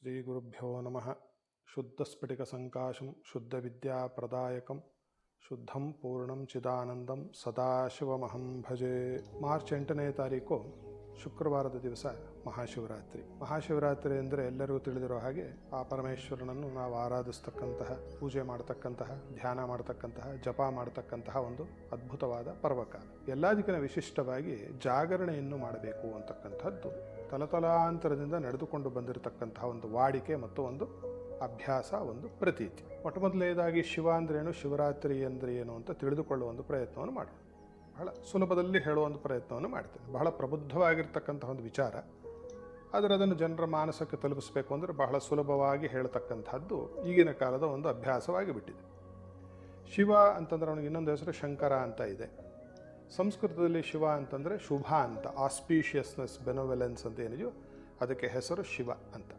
ಶ್ರೀಗುರುಭ್ಯೋ ನಮಃ. ಶುದ್ಧಸ್ಫಟಿಕಸಂಕಾಶಂ ಶುದ್ಧವಿದ್ಯಾಪ್ರದಾಯಕಂ ಶುದ್ಧಂ ಪೂರ್ಣಂ ಚಿದಾನಂದಂ ಸದಾಶಿವಮಹಂ ಭಜೆ. ಮಾರ್ಚ್ 8ನೇ ತಾರೀಕು ಶುಕ್ರವಾರದ ದಿವಸ ಮಹಾಶಿವರಾತ್ರಿ. ಮಹಾಶಿವರಾತ್ರಿ ಅಂದರೆ ಎಲ್ಲರಿಗೂ ತಿಳಿದಿರೋ ಹಾಗೆ ಆ ಪರಮೇಶ್ವರನನ್ನು ನಾವು ಆರಾಧಿಸ್ತಕ್ಕಂತಹ, ಪೂಜೆ ಮಾಡತಕ್ಕಂತಹ, ಧ್ಯಾನ ಮಾಡತಕ್ಕಂತಹ, ಜಪ ಮಾಡತಕ್ಕಂತಹ ಒಂದು ಅದ್ಭುತವಾದ ಪರ್ವಕಾಲ. ಎಲ್ಲದಕ್ಕಿಂತ ವಿಶಿಷ್ಟವಾಗಿ ಜಾಗರಣೆಯನ್ನು ಮಾಡಬೇಕು ಅಂತಕ್ಕಂಥದ್ದು ತಲತಲಾಂತರದಿಂದ ನಡೆದುಕೊಂಡು ಬಂದಿರತಕ್ಕಂತಹ ಒಂದು ವಾಡಿಕೆ ಮತ್ತು ಒಂದು ಅಭ್ಯಾಸ, ಒಂದು ಪ್ರತೀತಿ. ಮೊಟ್ಟಮೊದಲನೇದಾಗಿ ಶಿವ ಅಂದ್ರೇನು, ಶಿವರಾತ್ರಿ ಅಂದರೆ ಏನು ಅಂತ ತಿಳಿದುಕೊಳ್ಳುವ ಒಂದು ಪ್ರಯತ್ನವನ್ನು ಮಾಡೋಣ. ಬಹಳ ಸುಲಭದಲ್ಲಿ ಹೇಳುವ ಒಂದು ಪ್ರಯತ್ನವನ್ನು ಮಾಡ್ತೇನೆ. ಬಹಳ ಪ್ರಬುದ್ಧವಾಗಿರ್ತಕ್ಕಂತಹ ಒಂದು ವಿಚಾರ, ಆದರೆ ಅದನ್ನು ಜನರ ಮಾನಸಕ್ಕೆ ತಲುಪಿಸಬೇಕು ಅಂದರೆ ಬಹಳ ಸುಲಭವಾಗಿ ಹೇಳ್ತಕ್ಕಂಥದ್ದು ಈಗಿನ ಕಾಲದ ಒಂದು ಅಭ್ಯಾಸವಾಗಿ ಬಿಟ್ಟಿದೆ. ಶಿವ ಅಂತಂದ್ರೆ ಅವನಿಗೆ ಇನ್ನೊಂದು ಹೆಸರು ಶಂಕರ ಅಂತ ಇದೆ. ಸಂಸ್ಕೃತದಲ್ಲಿ ಶಿವ ಅಂತಂದರೆ ಶುಭ ಅಂತ, ಆಸ್ಪೀಷಿಯಸ್ನೆಸ್, ಬೆನೋವೆಲೆನ್ಸ್ ಅಂತ ಏನಿದೆಯೋ ಅದಕ್ಕೆ ಹೆಸರು ಶಿವ ಅಂತ.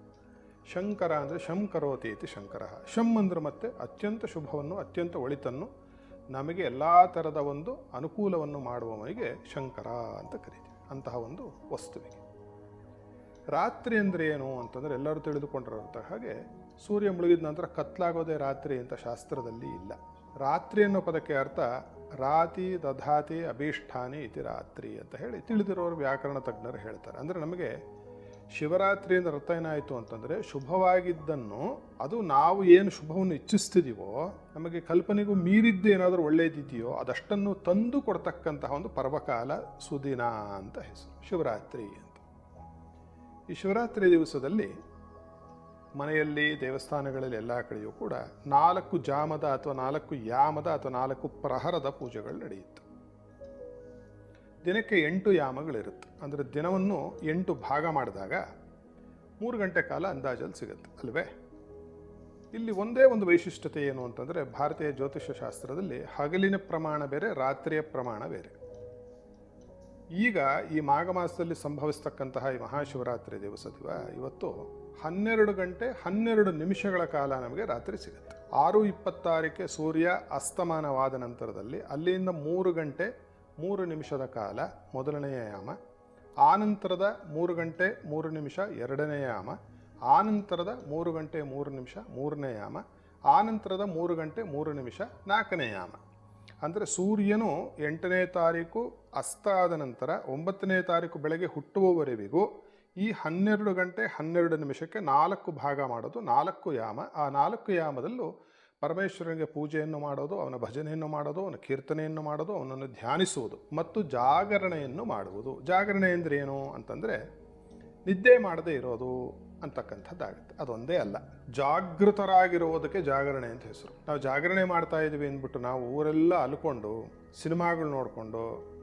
ಶಂಕರ ಅಂದರೆ ಶಂ ಕರೋತಿ ಇತಿ ಶಂಕರ. ಶಂ ಅಂದ್ರೆ ಮತ್ತೆ ಅತ್ಯಂತ ಶುಭವನ್ನು, ಅತ್ಯಂತ ಒಳಿತನ್ನು, ನಮಗೆ ಎಲ್ಲ ಥರದ ಒಂದು ಅನುಕೂಲವನ್ನು ಮಾಡುವವನಿಗೆ ಶಂಕರ ಅಂತ ಕರೀತೀವಿ. ಅಂತಹ ಒಂದು ವಸ್ತುವಿಗೆ ರಾತ್ರಿ ಅಂದರೆ ಏನು ಅಂತಂದರೆ ಎಲ್ಲರೂ ತಿಳಿದುಕೊಂಡಿರುವಂಥ ಹಾಗೆ ಸೂರ್ಯ ಮುಳುಗಿದ ನಂತರ ಕತ್ಲಾಗೋದೇ ರಾತ್ರಿ ಅಂತ ಶಾಸ್ತ್ರದಲ್ಲಿ ಇಲ್ಲ. ರಾತ್ರಿ ಅನ್ನೋ ಪದಕ್ಕೆ ಅರ್ಥ ರಾತಿ ದಧಾತಿ ಅಭೀಷ್ಠಾನಿ ಇತಿ ರಾತ್ರಿ ಅಂತ ಹೇಳಿ ತಿಳಿದಿರೋರು ವ್ಯಾಕರಣ ತಜ್ಞರು ಹೇಳ್ತಾರೆ. ಅಂದರೆ ನಮಗೆ ಶಿವರಾತ್ರಿಯಿಂದ ಅರ್ಥ ಏನಾಯಿತು ಅಂತಂದರೆ ಶುಭವಾಗಿದ್ದನ್ನು, ಅದು ನಾವು ಏನು ಶುಭವನ್ನು ಇಚ್ಛಿಸ್ತಿದ್ದೀವೋ, ನಮಗೆ ಕಲ್ಪನೆಗೂ ಮೀರಿದ್ದು ಏನಾದರೂ ಒಳ್ಳೆಯದಿದೆಯೋ ಅದಷ್ಟನ್ನು ತಂದು ಕೊಡ್ತಕ್ಕಂತಹ ಒಂದು ಪರ್ವಕಾಲ, ಸುದಿನ ಅಂತ ಹೆಸರು ಶಿವರಾತ್ರಿ ಅಂತ. ಈ ಶಿವರಾತ್ರಿ ದಿವಸದಲ್ಲಿ ಮನೆಯಲ್ಲಿ, ದೇವಸ್ಥಾನಗಳಲ್ಲಿ ಎಲ್ಲ ಕಡೆಯೂ ಕೂಡ 4 ಜಾಮದ ಅಥವಾ 4 ಯಾಮದ ಅಥವಾ 4 ಪ್ರಹರದ ಪೂಜೆಗಳು ನಡೆಯುತ್ತೆ. ದಿನಕ್ಕೆ 8 ಯಾಮಗಳಿರುತ್ತೆ. ಅಂದರೆ ದಿನವನ್ನು 8 ಭಾಗ ಮಾಡಿದಾಗ 3 ಗಂಟೆ ಕಾಲ ಅಂದಾಜಲ್ಲಿ ಸಿಗುತ್ತೆ ಅಲ್ವೇ. ಇಲ್ಲಿ ಒಂದೇ ಒಂದು ವೈಶಿಷ್ಟ್ಯತೆ ಏನು ಅಂತಂದರೆ, ಭಾರತೀಯ ಜ್ಯೋತಿಷ್ಯ ಶಾಸ್ತ್ರದಲ್ಲಿ ಹಗಲಿನ ಪ್ರಮಾಣ ಬೇರೆ, ರಾತ್ರಿಯ ಪ್ರಮಾಣ ಬೇರೆ. ಈಗ ಈ ಮಾಘ ಮಾಸದಲ್ಲಿ ಸಂಭವಿಸ್ತಕ್ಕಂತಹ ಈ ಮಹಾಶಿವರಾತ್ರಿ ದಿವಸದಿವ ಇವತ್ತು 12 ಗಂಟೆ 12 ನಿಮಿಷಗಳ ಕಾಲ ನಮಗೆ ರಾತ್ರಿ ಸಿಗುತ್ತೆ. 6:26ಕ್ಕೆ ಸೂರ್ಯ ಅಸ್ತಮಾನವಾದ ನಂತರದಲ್ಲಿ ಅಲ್ಲಿಂದ 3 ಗಂಟೆ 3 ನಿಮಿಷದ ಕಾಲ ಮೊದಲನೆಯ ಯಾಮ, ಆನಂತರದ 3 ಗಂಟೆ 3 ನಿಮಿಷ ಎರಡನೆಯ ಯಾಮ, ಆನಂತರದ 3 ಗಂಟೆ 3 ನಿಮಿಷ ಮೂರನೇ ಯಾಮ, ಆನಂತರದ 3 ಗಂಟೆ 3 ನಿಮಿಷ ನಾಲ್ಕನೇ ಯಾಮ. ಅಂದರೆ ಸೂರ್ಯನು 8ನೇ ತಾರೀಕು ಅಸ್ತ ಆದ ನಂತರ 9ನೇ ತಾರೀಕು ಬೆಳಗ್ಗೆ ಹುಟ್ಟುವವರೆವಿಗೂ ಈ 12 ಗಂಟೆ 12 ನಿಮಿಷಕ್ಕೆ 4 ಭಾಗ ಮಾಡೋದು 4 ಯಾಮ. ಆ 4 ಯಾಮದಲ್ಲೂ ಪರಮೇಶ್ವರನಿಗೆ ಪೂಜೆಯನ್ನು ಮಾಡೋದು, ಅವನ ಭಜನೆಯನ್ನು ಮಾಡೋದು, ಅವನ ಕೀರ್ತನೆಯನ್ನು ಮಾಡೋದು, ಅವನನ್ನು ಧ್ಯಾನಿಸುವುದು ಮತ್ತು ಜಾಗರಣೆಯನ್ನು ಮಾಡುವುದು. ಜಾಗರಣೆ ಅಂದರೆ ಏನು ಅಂತಂದರೆ ನಿದ್ದೆ ಮಾಡದೇ ಇರೋದು ಅಂತಕ್ಕಂಥದ್ದಾಗುತ್ತೆ. ಅದೊಂದೇ ಅಲ್ಲ, ಜಾಗೃತರಾಗಿರುವುದಕ್ಕೆ ಜಾಗರಣೆ ಅಂತ ಹೆಸರು. ನಾವು ಜಾಗರಣೆ ಮಾಡ್ತಾ ಇದ್ದೀವಿ ಅಂದ್ಬಿಟ್ಟು ನಾವು ಊರೆಲ್ಲ ಅಲ್ಕೊಂಡು, ಸಿನಿಮಾಗಳು ನೋಡಿಕೊಂಡು,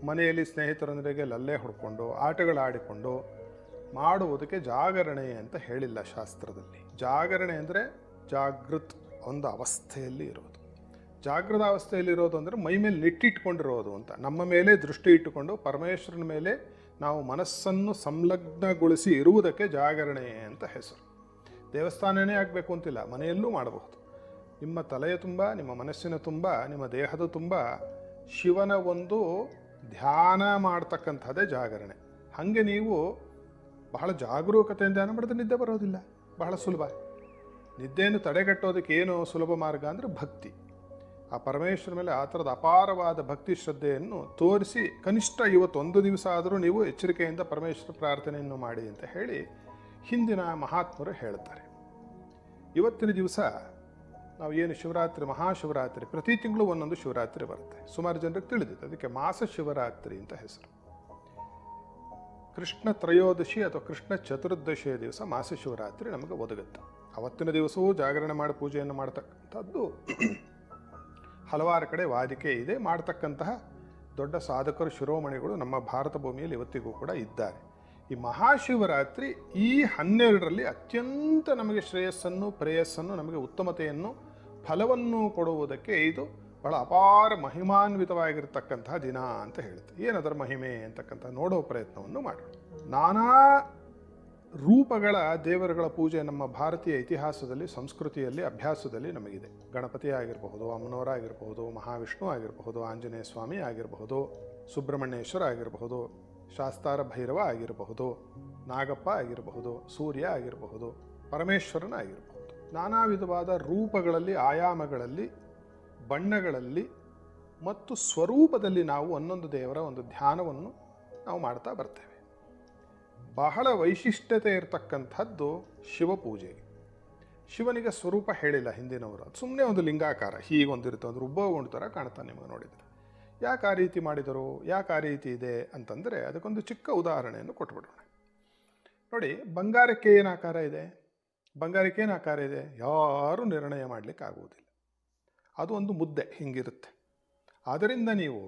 ಮನೆಯಲ್ಲಿ ಸ್ನೇಹಿತರೊಂದಿಗೆ ಲಲ್ಲೆ ಹೊಡ್ಕೊಂಡು, ಆಟಗಳಾಡಿಕೊಂಡು ಮಾಡುವುದಕ್ಕೆ ಜಾಗರಣೆ ಅಂತ ಹೇಳಿಲ್ಲ ಶಾಸ್ತ್ರದಲ್ಲಿ. ಜಾಗರಣೆ ಅಂದರೆ ಜಾಗೃತ್, ಒಂದು ಅವಸ್ಥೆಯಲ್ಲಿ ಇರೋದು. ಜಾಗೃತ ಅವಸ್ಥೆಯಲ್ಲಿರೋದು ಅಂದರೆ ಮೈ ಮೇಲೆ ನೆಟ್ಟಿಟ್ಕೊಂಡಿರೋದು ಅಂತ. ನಮ್ಮ ಮೇಲೆ ದೃಷ್ಟಿ ಇಟ್ಟುಕೊಂಡು ಪರಮೇಶ್ವರನ ಮೇಲೆ ನಾವು ಮನಸ್ಸನ್ನು ಸಂಲಗ್ನಗೊಳಿಸಿ ಇರುವುದಕ್ಕೆ ಜಾಗರಣೆ ಅಂತ ಹೆಸರು. ದೇವಸ್ಥಾನನೇ ಆಗಬೇಕು ಅಂತಿಲ್ಲ, ಮನೆಯಲ್ಲೂ ಮಾಡಬಹುದು. ನಿಮ್ಮ ತಲೆಯ ತುಂಬ, ನಿಮ್ಮ ಮನಸ್ಸಿನ ತುಂಬ, ನಿಮ್ಮ ದೇಹದ ತುಂಬ ಶಿವನ ಒಂದು ಧ್ಯಾನ ಮಾಡ್ತಕ್ಕಂಥದ್ದೇ ಜಾಗರಣೆ. ಹಾಗೆ ನೀವು ಬಹಳ ಜಾಗರೂಕತೆಯಿಂದ ಧ್ಯಾನ ಮಾಡಿದ್ರೆ ನಿದ್ದೆ ಬರೋದಿಲ್ಲ, ಬಹಳ ಸುಲಭ. ನಿದ್ದೆಯನ್ನು ತಡೆಗಟ್ಟೋದಕ್ಕೆ ಏನು ಸುಲಭ ಮಾರ್ಗ ಅಂದರೆ ಭಕ್ತಿ. ಆ ಪರಮೇಶ್ವರ ಮೇಲೆ ಆ ಥರದ ಅಪಾರವಾದ ಭಕ್ತಿ ಶ್ರದ್ಧೆಯನ್ನು ತೋರಿಸಿ ಕನಿಷ್ಠ ಇವತ್ತೊಂದು ದಿವಸ ಆದರೂ ನೀವು ಎಚ್ಚರಿಕೆಯಿಂದ ಪರಮೇಶ್ವರ ಪ್ರಾರ್ಥನೆಯನ್ನು ಮಾಡಿ ಅಂತ ಹೇಳಿ ಹಿಂದಿನ ಮಹಾತ್ಮರು ಹೇಳ್ತಾರೆ. ಇವತ್ತಿನ ದಿವಸ ನಾವು ಏನು ಶಿವರಾತ್ರಿ, ಮಹಾಶಿವರಾತ್ರಿ, ಪ್ರತಿ ತಿಂಗಳು ಒಂದೊಂದು ಶಿವರಾತ್ರಿ ಬರುತ್ತೆ. ಸುಮಾರು ಜನರಿಗೆ ತಿಳಿದಿದೆ, ಅದಕ್ಕೆ ಮಾಸ ಶಿವರಾತ್ರಿ ಅಂತ ಹೆಸರು. ಕೃಷ್ಣ ತ್ರಯೋದಶಿ ಅಥವಾ ಕೃಷ್ಣ ಚತುರ್ದಶಿಯ ದಿವಸ ಮಾಸ ಶಿವರಾತ್ರಿ ನಮಗೆ ಒದಗುತ್ತೆ. ಅವತ್ತಿನ ದಿವಸವೂ ಜಾಗರಣೆ ಮಾಡಿ ಪೂಜೆಯನ್ನು ಮಾಡ್ತಕ್ಕಂಥದ್ದು ಹಲವಾರು ಕಡೆ ವಾದಿಕೆ ಇದೆ. ಮಾಡ್ತಕ್ಕಂತಹ ದೊಡ್ಡ ಸಾಧಕರು, ಶಿರೋಮಣಿಗಳು ನಮ್ಮ ಭಾರತ ಭೂಮಿಯಲ್ಲಿ ಇವತ್ತಿಗೂ ಕೂಡ ಇದ್ದಾರೆ. ಈ ಮಹಾಶಿವರಾತ್ರಿ ಈ 12ರಲ್ಲಿ ಅತ್ಯಂತ ನಮಗೆ ಶ್ರೇಯಸ್ಸನ್ನು, ಪ್ರೇಯಸ್ಸನ್ನು, ನಮಗೆ ಉತ್ತಮತೆಯನ್ನು, ಫಲವನ್ನು ಕೊಡುವುದಕ್ಕೆ ಇದು ಬಹಳ ಅಪಾರ ಮಹಿಮಾನ್ವಿತವಾಗಿರ್ತಕ್ಕಂತಹ ದಿನ ಅಂತ ಹೇಳುತ್ತೆ. ಏನದರ ಮಹಿಮೆ ಅಂತಕ್ಕಂಥ ನೋಡೋ ಪ್ರಯತ್ನವನ್ನು ಮಾಡೋಣ. ನಾನಾ ರೂಪಗಳ ದೇವರುಗಳ ಪೂಜೆ ನಮ್ಮ ಭಾರತೀಯ ಇತಿಹಾಸದಲ್ಲಿ, ಸಂಸ್ಕೃತಿಯಲ್ಲಿ, ಅಭ್ಯಾಸದಲ್ಲಿ ನಮಗಿದೆ. ಗಣಪತಿ ಆಗಿರಬಹುದು, ಅಮ್ಮನವರ ಆಗಿರಬಹುದು, ಮಹಾವಿಷ್ಣು ಆಗಿರಬಹುದು, ಆಂಜನೇಯ ಸ್ವಾಮಿ ಆಗಿರಬಹುದು, ಸುಬ್ರಹ್ಮಣ್ಯೇಶ್ವರ ಆಗಿರಬಹುದು, ಶಾಸ್ತಾರ ಭೈರವ ಆಗಿರಬಹುದು, ನಾಗಪ್ಪ ಆಗಿರಬಹುದು, ಸೂರ್ಯ ಆಗಿರಬಹುದು, ಪರಮೇಶ್ವರನ ಆಗಿರ್ಬೋದು. ನಾನಾ ವಿಧವಾದ ರೂಪಗಳಲ್ಲಿ, ಆಯಾಮಗಳಲ್ಲಿ, ಬಣ್ಣಗಳಲ್ಲಿ ಮತ್ತು ಸ್ವರೂಪದಲ್ಲಿ ನಾವು ಒಂದೊಂದು ದೇವರ ಒಂದು ಧ್ಯಾನವನ್ನು ನಾವು ಮಾಡ್ತಾ ಬರ್ತೇವೆ. ಬಹಳ ವೈಶಿಷ್ಟ್ಯತೆ ಇರತಕ್ಕಂಥದ್ದು ಶಿವಪೂಜೆಗೆ. ಶಿವನಿಗೆ ಸ್ವರೂಪ ಹೇಳಿಲ್ಲ ಹಿಂದಿನವರು, ಅದು ಸುಮ್ಮನೆ ಒಂದು ಲಿಂಗಾಕಾರ ಹೀಗೊಂದಿರುತ್ತೆ, ಒಂದು ರುಬ್ಬಗೊಂಡು ಥರ ಕಾಣ್ತಾನೆ ನಿಮಗೆ ನೋಡಿದರೆ. ಯಾಕೆ ಆ ರೀತಿ ಮಾಡಿದರು, ಯಾಕೆ ಆ ರೀತಿ ಇದೆ ಅಂತಂದರೆ ಅದಕ್ಕೊಂದು ಚಿಕ್ಕ ಉದಾಹರಣೆಯನ್ನು ಕೊಟ್ಬಿಡೋಣ. ನೋಡಿ, ಬಂಗಾರಕ್ಕೆ ಏನು ಆಕಾರ ಇದೆ? ಬಂಗಾರಕ್ಕೆ ಏನು ಆಕಾರ ಇದೆ? ಯಾರೂ ನಿರ್ಣಯ ಮಾಡಲಿಕ್ಕೆ ಆಗುವುದಿಲ್ಲ. ಅದು ಒಂದು ಮುದ್ದೆ ಹಿಂಗಿರುತ್ತೆ. ಆದ್ದರಿಂದ ನೀವು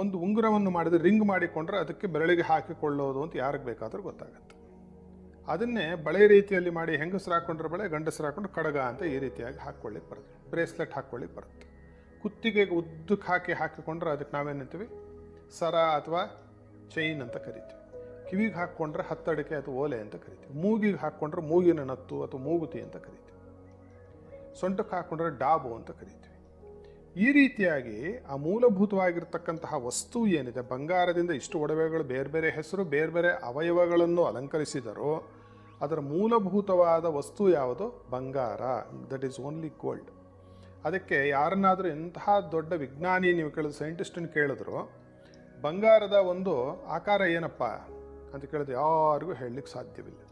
ಒಂದು ಉಂಗುರವನ್ನು ಮಾಡಿದರೆ ರಿಂಗ್ ಮಾಡಿಕೊಂಡ್ರೆ ಅದಕ್ಕೆ ಬೆರಳಿಗೆ ಹಾಕಿಕೊಳ್ಳೋದು ಅಂತ ಯಾರಿಗೆ ಬೇಕಾದರೂ ಗೊತ್ತಾಗುತ್ತೆ. ಅದನ್ನೇ ಬಳೆ ರೀತಿಯಲ್ಲಿ ಮಾಡಿ ಹೆಂಗಸರು ಹಾಕ್ಕೊಂಡ್ರೆ ಬಳೆ, ಗಂಡಸರು ಹಾಕ್ಕೊಂಡ್ರೆ ಕಡಗ ಅಂತ ಈ ರೀತಿಯಾಗಿ ಹಾಕ್ಕೊಳ್ಳಿಕ್ಕೆ ಬರುತ್ತೆ. ಬ್ರೇಸ್ಲೆಟ್ ಹಾಕ್ಕೊಳ್ಳಿಕ್ಕೆ ಬರುತ್ತೆ. ಕುತ್ತಿಗೆಗೆ ಉದ್ದಕ್ಕೆ ಹಾಕಿಕೊಂಡ್ರೆ ಅದಕ್ಕೆ ನಾವೇನಂತೀವಿ ಸರ ಅಥವಾ ಚೈನ್ ಅಂತ ಕರಿತೀವಿ. ಕಿವಿಗೆ ಹಾಕ್ಕೊಂಡ್ರೆ ಹತ್ತಡಿಕೆ ಅಥವಾ ಓಲೆ ಅಂತ ಕರಿತೀವಿ. ಮೂಗಿಗೆ ಹಾಕ್ಕೊಂಡ್ರೆ ಮೂಗಿನ ನತ್ತು ಅಥವಾ ಮೂಗುತಿ ಅಂತ ಕರಿತೀವಿ. ಸೊಂಟಕ್ಕೆ ಹಾಕ್ಕೊಂಡ್ರೆ ಡಾಬು ಅಂತ ಕರಿತೀವಿ. ಈ ರೀತಿಯಾಗಿ ಆ ಮೂಲಭೂತವಾಗಿರ್ತಕ್ಕಂತಹ ವಸ್ತು ಏನಿದೆ, ಬಂಗಾರದಿಂದ ಇಷ್ಟು ಒಡವೆಗಳು ಬೇರೆ ಬೇರೆ ಹೆಸರು, ಬೇರೆ ಬೇರೆ ಅವಯವಗಳನ್ನು ಅಲಂಕರಿಸಿದರೂ ಅದರ ಮೂಲಭೂತವಾದ ವಸ್ತು ಯಾವುದು? ಬಂಗಾರ. That is only gold. ಅದಕ್ಕೆ ಯಾರನ್ನಾದರೂ ಎಂತಹ ದೊಡ್ಡ ವಿಜ್ಞಾನಿ ನೀವು ಕೇಳಿದ್ರು, ಸೈಂಟಿಸ್ಟನ್ನು ಕೇಳಿದ್ರು, ಬಂಗಾರದ ಒಂದು ಆಕಾರ ಏನಪ್ಪ ಅಂತ ಕೇಳಿದ್ರೆ ಯಾರಿಗೂ ಹೇಳಲಿಕ್ಕೆ ಸಾಧ್ಯವಿಲ್ಲ.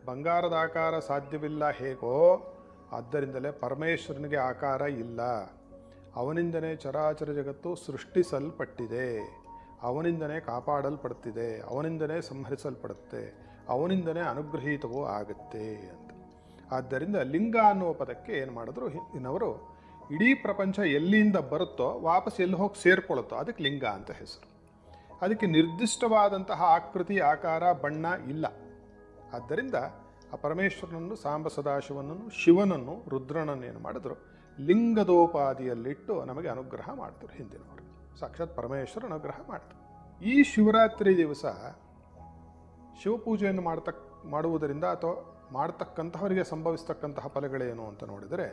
ಬಂಗಾರದ ಆಕಾರ ಸಾಧ್ಯವಿಲ್ಲ ಹೇಗೋ, ಆದ್ದರಿಂದಲೇ ಪರಮೇಶ್ವರನಿಗೆ ಆಕಾರ ಇಲ್ಲ. ಅವನಿಂದನೇ ಚರಾಚರ ಜಗತ್ತು ಸೃಷ್ಟಿಸಲ್ಪಟ್ಟಿದೆ, ಅವನಿಂದನೇ ಕಾಪಾಡಲ್ಪಡ್ತಿದೆ, ಅವನಿಂದನೇ ಸಂಹರಿಸಲ್ಪಡುತ್ತೆ, ಅವನಿಂದನೇ ಅನುಗ್ರಹೀತವೂ ಆಗುತ್ತೆ ಅಂತ. ಆದ್ದರಿಂದ ಲಿಂಗ ಅನ್ನುವ ಪದಕ್ಕೆ ಏನು ಮಾಡಿದ್ರು ಹಿಂದಿನವರು, ಇಡೀ ಪ್ರಪಂಚ ಎಲ್ಲಿಂದ ಬರುತ್ತೋ ವಾಪಸ್ ಎಲ್ಲಿ ಹೋಗಿ ಸೇರಿಕೊಳ್ಳುತ್ತೋ ಅದಕ್ಕೆ ಲಿಂಗ ಅಂತ ಹೆಸರು. ಅದಕ್ಕೆ ನಿರ್ದಿಷ್ಟವಾದಂತಹ ಆಕೃತಿ, ಆಕಾರ, ಬಣ್ಣ ಇಲ್ಲ. ಆದ್ದರಿಂದ ಆ ಪರಮೇಶ್ವರನನ್ನು, ಸಾಂಬ ಸದಾಶಿವನನ್ನು, ಶಿವನನ್ನು, ರುದ್ರನನ್ನು ಏನು ಮಾಡಿದ್ರು, ಲಿಂಗದೋಪಾದಿಯಲ್ಲಿಟ್ಟು ನಮಗೆ ಅನುಗ್ರಹ ಮಾಡ್ತಾರೆ ಹಿಂದಿನವರು. ಸಾಕ್ಷಾತ್ ಪರಮೇಶ್ವರ ಅನುಗ್ರಹ ಮಾಡ್ತಾರೆ. ಈ ಶಿವರಾತ್ರಿ ದಿವಸ ಶಿವಪೂಜೆಯನ್ನು ಮಾಡುವುದರಿಂದ ಅಥವಾ ಮಾಡ್ತಕ್ಕಂತಹವರಿಗೆ ಸಂಭವಿಸ್ತಕ್ಕಂತಹ ಫಲಗಳೇನು ಅಂತ ನೋಡಿದರೆ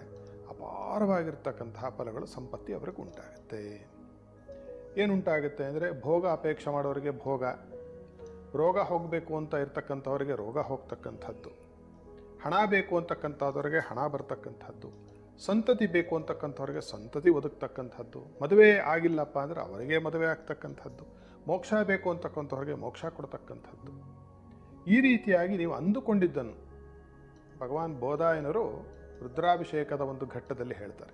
ಅಪಾರವಾಗಿರ್ತಕ್ಕಂತಹ ಫಲಗಳು, ಸಂಪತ್ತಿ ಅವರಿಗೆ ಉಂಟಾಗುತ್ತೆ. ಏನುಂಟಾಗುತ್ತೆ ಅಂದರೆ, ಭೋಗ ಅಪೇಕ್ಷೆ ಮಾಡೋರಿಗೆ ಭೋಗ, ರೋಗ ಹೋಗಬೇಕು ಅಂತ ಇರ್ತಕ್ಕಂಥವ್ರಿಗೆ ರೋಗ ಹೋಗ್ತಕ್ಕಂಥದ್ದು, ಹಣ ಬೇಕು ಅಂತಕ್ಕಂಥವ್ರಿಗೆ ಹಣ ಬರ್ತಕ್ಕಂಥದ್ದು, ಸಂತತಿ ಬೇಕು ಅಂತಕ್ಕಂಥವ್ರಿಗೆ ಸಂತತಿ ಒದಗ್ತಕ್ಕಂಥದ್ದು, ಮದುವೆ ಆಗಿಲ್ಲಪ್ಪ ಅಂದರೆ ಅವರಿಗೆ ಮದುವೆ ಆಗ್ತಕ್ಕಂಥದ್ದು, ಮೋಕ್ಷ ಬೇಕು ಅಂತಕ್ಕಂಥವ್ರಿಗೆ ಮೋಕ್ಷ ಕೊಡ್ತಕ್ಕಂಥದ್ದು. ಈ ರೀತಿಯಾಗಿ ನೀವು ಅಂದುಕೊಂಡಿದ್ದನ್ನು ಭಗವಾನ್ ಬೋಧಾಯನರು ರುದ್ರಾಭಿಷೇಕದ ಒಂದು ಘಟ್ಟದಲ್ಲಿ ಹೇಳ್ತಾರೆ.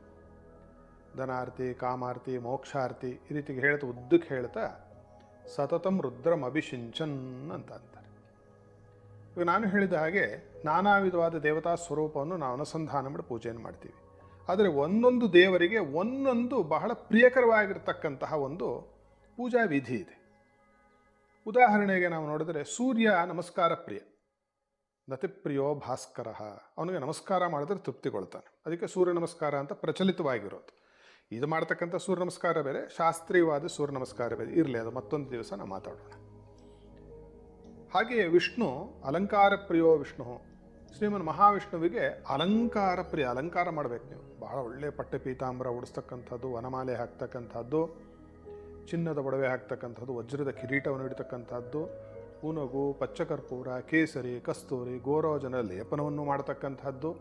ಧನಾರ್ತಿ, ಕಾಮಾರ್ತಿ, ಮೋಕ್ಷಾರ್ತಿ ಈ ರೀತಿಗೆ ಹೇಳ್ತಾ ಉದ್ದಕ್ಕೆ ಹೇಳ್ತಾ ಸತತಂ ರುದ್ರಂ ಅಭಿಷಿಂಚನ್ ಅಂತ ಅಂತಾರೆ. ಇವಾಗ ನಾನು ಹೇಳಿದ ಹಾಗೆ ನಾನಾ ವಿಧವಾದ ದೇವತಾ ಸ್ವರೂಪವನ್ನು ನಾವು ಅನುಸಂಧಾನ ಮಾಡಿ ಪೂಜೆಯನ್ನು ಮಾಡ್ತೀವಿ. ಆದರೆ ಒಂದೊಂದು ದೇವರಿಗೆ ಒಂದೊಂದು ಬಹಳ ಪ್ರಿಯಕರವಾಗಿರ್ತಕ್ಕಂತಹ ಒಂದು ಪೂಜಾ ವಿಧಿ ಇದೆ. ಉದಾಹರಣೆಗೆ ನಾವು ನೋಡಿದರೆ, ಸೂರ್ಯ ನಮಸ್ಕಾರ ಪ್ರಿಯ, ನತಿಪ್ರಿಯೋ ಭಾಸ್ಕರ. ಅವನಿಗೆ ನಮಸ್ಕಾರ ಮಾಡಿದ್ರೆ ತೃಪ್ತಿಗೊಳ್ತಾನೆ. ಅದಕ್ಕೆ ಸೂರ್ಯ ನಮಸ್ಕಾರ ಅಂತ ಪ್ರಚಲಿತವಾಗಿರೋದು. ಇದು ಮಾಡ್ತಕ್ಕಂಥ ಸೂರ್ಯ ನಮಸ್ಕಾರ ಬೇರೆ, ಶಾಸ್ತ್ರೀಯವಾದ ಸೂರ್ಯ ನಮಸ್ಕಾರ ಬೇರೆ. ಇರಲಿ, ಅದು ಮತ್ತೊಂದು ದಿವಸ ನಾವು ಮಾತಾಡೋಣ. ಹಾಗೆಯೇ ವಿಷ್ಣು ಅಲಂಕಾರ ಪ್ರಿಯೋ ವಿಷ್ಣು. ಶ್ರೀಮನ್ ಮಹಾವಿಷ್ಣುವಿಗೆ ಅಲಂಕಾರ ಪ್ರಿಯ. ಅಲಂಕಾರ ಮಾಡಬೇಕು ನೀವು. ಬಹಳ ಒಳ್ಳೆಯ ಪಟ್ಟೆ ಪೀತಾಂಬರ ಉಡಿಸ್ತಕ್ಕಂಥದ್ದು, ವನಮಾಲೆ ಹಾಕ್ತಕ್ಕಂಥದ್ದು, ಚಿನ್ನದ ಒಡವೆ ಹಾಕ್ತಕ್ಕಂಥದ್ದು, ವಜ್ರದ ಕಿರೀಟವನ್ನು ಇಡ್ತಕ್ಕಂಥದ್ದು, ಉನಗು, ಪಚ್ಚಕರ್ಪೂರ, ಕೇಸರಿ, ಕಸ್ತೂರಿ, ಗೋರೋಜನ ಲೇಪನವನ್ನು ಮಾಡ್ತಕ್ಕಂಥದ್ದು,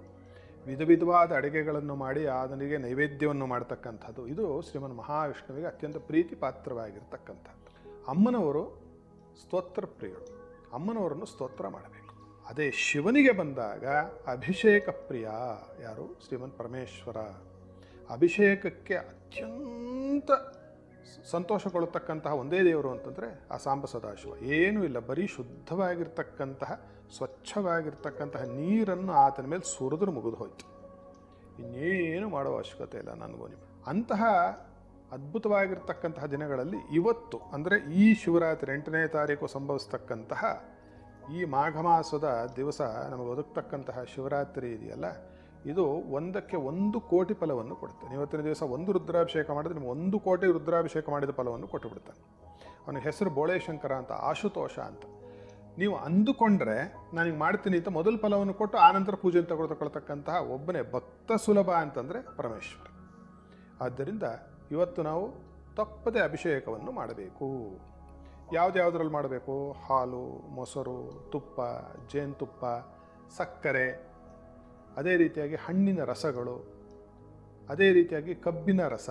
ವಿಧ ವಿಧವಾದ ಅಡುಗೆಗಳನ್ನು ಮಾಡಿ ಅದನಿಗೆ ನೈವೇದ್ಯವನ್ನು ಮಾಡ್ತಕ್ಕಂಥದ್ದು. ಇದು ಶ್ರೀಮನ್ ಮಹಾವಿಷ್ಣುವಿಗೆ ಅತ್ಯಂತ ಪ್ರೀತಿ ಪಾತ್ರವಾಗಿರ್ತಕ್ಕಂಥದ್ದು. ಅಮ್ಮನವರು ಸ್ತೋತ್ರ ಪ್ರಿಯರು, ಅಮ್ಮನವರನ್ನು ಸ್ತೋತ್ರ ಮಾಡಬೇಕು. ಅದೇ ಶಿವನಿಗೆ ಬಂದಾಗ ಅಭಿಷೇಕ ಪ್ರಿಯ. ಯಾರು? ಶ್ರೀಮನ್ ಪರಮೇಶ್ವರ. ಅಭಿಷೇಕಕ್ಕೆ ಅತ್ಯಂತ ಸಂತೋಷಗೊಳ್ಳತಕ್ಕಂತಹ ಒಂದೇ ದೇವರು ಅಂತಂದರೆ ಆ ಸಾಂಬ ಸದಾಶಿವ. ಏನೂ ಇಲ್ಲ, ಬರೀ ಶುದ್ಧವಾಗಿರ್ತಕ್ಕಂತಹ ಸ್ವಚ್ಛವಾಗಿರ್ತಕ್ಕಂತಹ ನೀರನ್ನು ಆತನ ಮೇಲೆ ಸುರಿದ್ರೆ ಮುಗಿದು ಹೋಯ್ತು. ಇನ್ನೇನು ಮಾಡೋ ಅವಶ್ಯಕತೆ ಇಲ್ಲ ನನಗೂ ನಿಮ್ಮ. ಅಂತಹ ಅದ್ಭುತವಾಗಿರ್ತಕ್ಕಂತಹ ದಿನಗಳಲ್ಲಿ ಇವತ್ತು ಅಂದರೆ ಈ ಶಿವರಾತ್ರಿ 8ನೇ ತಾರೀಕು ಸಂಭವಿಸ್ತಕ್ಕಂತಹ ಈ ಮಾಘ ಮಾಸದ ದಿವಸ ನಮಗೆ ಒದಗ್ತಕ್ಕಂತಹ ಶಿವರಾತ್ರಿ ಇದೆಯಲ್ಲ, ಇದು 1 ಕೋಟಿ ಫಲವನ್ನು ಕೊಡುತ್ತೆ. ಇವತ್ತಿನ ದಿವಸ ಒಂದು ರುದ್ರಾಭಿಷೇಕ ಮಾಡಿದ್ರೆ ನಿಮ್ಗೆ 1 ಕೋಟಿ ರುದ್ರಾಭಿಷೇಕ ಮಾಡಿದ ಫಲವನ್ನು ಕೊಟ್ಟು ಬಿಡ್ತಾನೆ. ಅವನ ಹೆಸರು ಬೋಳೇಶಂಕರ ಅಂತ, ಆಶುತೋಷ ಅಂತ. ನೀವು ಅಂದುಕೊಂಡ್ರೆ ನನಗೆ ಮಾಡ್ತೀನಿ ಅಂತ ಮೊದಲು ಫಲವನ್ನು ಕೊಟ್ಟು ಆನಂತರ ಪೂಜೆ ತಗೊಳ್ತಕ್ಕಂತಹ ಒಬ್ಬನೇ ಭಕ್ತ ಸುಲಭ ಅಂತಂದರೆ ಪರಮೇಶ್ವರ. ಆದ್ದರಿಂದ ಇವತ್ತು ನಾವು ತಪ್ಪದೆ ಅಭಿಷೇಕವನ್ನು ಮಾಡಬೇಕು. ಯಾವುದ್ಯಾವುದ್ರಲ್ಲಿ ಮಾಡಬೇಕು? ಹಾಲು, ಮೊಸರು, ತುಪ್ಪ, ಜೇನುತುಪ್ಪ, ಸಕ್ಕರೆ, ಅದೇ ರೀತಿಯಾಗಿ ಹಣ್ಣಿನ ರಸಗಳು, ಅದೇ ರೀತಿಯಾಗಿ ಕಬ್ಬಿನ ರಸ,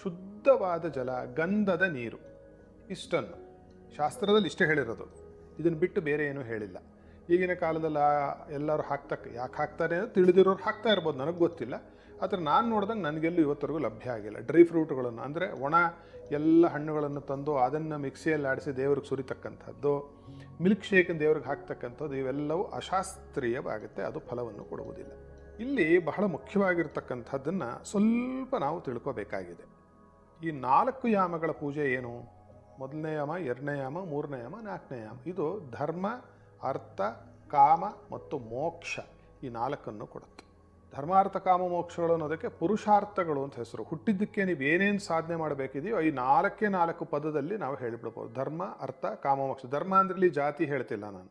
ಶುದ್ಧವಾದ ಜಲ, ಗಂಧದ ನೀರು. ಇಷ್ಟನ್ನು ಶಾಸ್ತ್ರದಲ್ಲಿ ಇಷ್ಟೇ ಹೇಳಿರೋದು, ಇದನ್ನು ಬಿಟ್ಟು ಬೇರೆ ಏನೂ ಹೇಳಿಲ್ಲ. ಈಗಿನ ಕಾಲದಲ್ಲಿ ಎಲ್ಲರೂ ಯಾಕೆ ಹಾಕ್ತಾರೆ ಅಂದರೆ ತಿಳಿದಿರೋರು ಹಾಕ್ತಾ ಇರ್ಬೋದು, ನನಗೆ ಗೊತ್ತಿಲ್ಲ. ಆದರೆ ನಾನು ನೋಡಿದಂಗೆ ನನಗೆಲ್ಲೂ ಇವತ್ತರೆಗೂ ಲಭ್ಯ ಆಗಿಲ್ಲ. ಡ್ರೈ ಫ್ರೂಟ್ಗಳನ್ನು ಅಂದರೆ ಒಣ ಎಲ್ಲ ಹಣ್ಣುಗಳನ್ನು ತಂದು ಅದನ್ನು ಮಿಕ್ಸಿಯಲ್ಲಿ ಆಡಿಸಿ ದೇವ್ರಿಗೆ ಸುರಿತಕ್ಕಂಥದ್ದು, ಮಿಲ್ಕ್ ಶೇಕನ್ನು ದೇವ್ರಿಗೆ ಹಾಕ್ತಕ್ಕಂಥದ್ದು, ಇವೆಲ್ಲವೂ ಅಶಾಸ್ತ್ರೀಯವಾಗುತ್ತೆ, ಅದು ಫಲವನ್ನು ಕೊಡುವುದಿಲ್ಲ. ಇಲ್ಲಿ ಬಹಳ ಮುಖ್ಯವಾಗಿರ್ತಕ್ಕಂಥದ್ದನ್ನು ಸ್ವಲ್ಪ ನಾವು ತಿಳ್ಕೋಬೇಕಾಗಿದೆ. ಈ 4 ಯಾಮಗಳ ಪೂಜೆ ಏನು? ಮೊದಲನೇ ಯಾಮ, 2ನೇ ಯಾಮ, 3ನೇ ಯಾಮ, 4ನೇ ಯಾಮ. ಇದು ಧರ್ಮ, ಅರ್ಥ, ಕಾಮ ಮತ್ತು ಮೋಕ್ಷ, ಈ 4ನ್ನು ಕೊಡುತ್ತೆ. ಧರ್ಮಾರ್ಥ ಕಾಮ ಮೋಕ್ಷಗಳು ಅನ್ನೋದಕ್ಕೆ ಪುರುಷಾರ್ಥಗಳು ಅಂತ ಹೆಸರು. ಹುಟ್ಟಿದ್ದಕ್ಕೆ ನೀವು ಏನೇನು ಸಾಧನೆ ಮಾಡಬೇಕಿದೆಯೋ ಈ 4 ಪದದಲ್ಲಿ ನಾವು ಹೇಳಿಬಿಡ್ಬೋದು. ಧರ್ಮ, ಅರ್ಥ, ಕಾಮ, ಮೋಕ್ಷ. ಧರ್ಮ ಅಂದ್ರೆ ಇಲ್ಲಿ ಜಾತಿ ಹೇಳ್ತಿಲ್ಲ ನಾನು.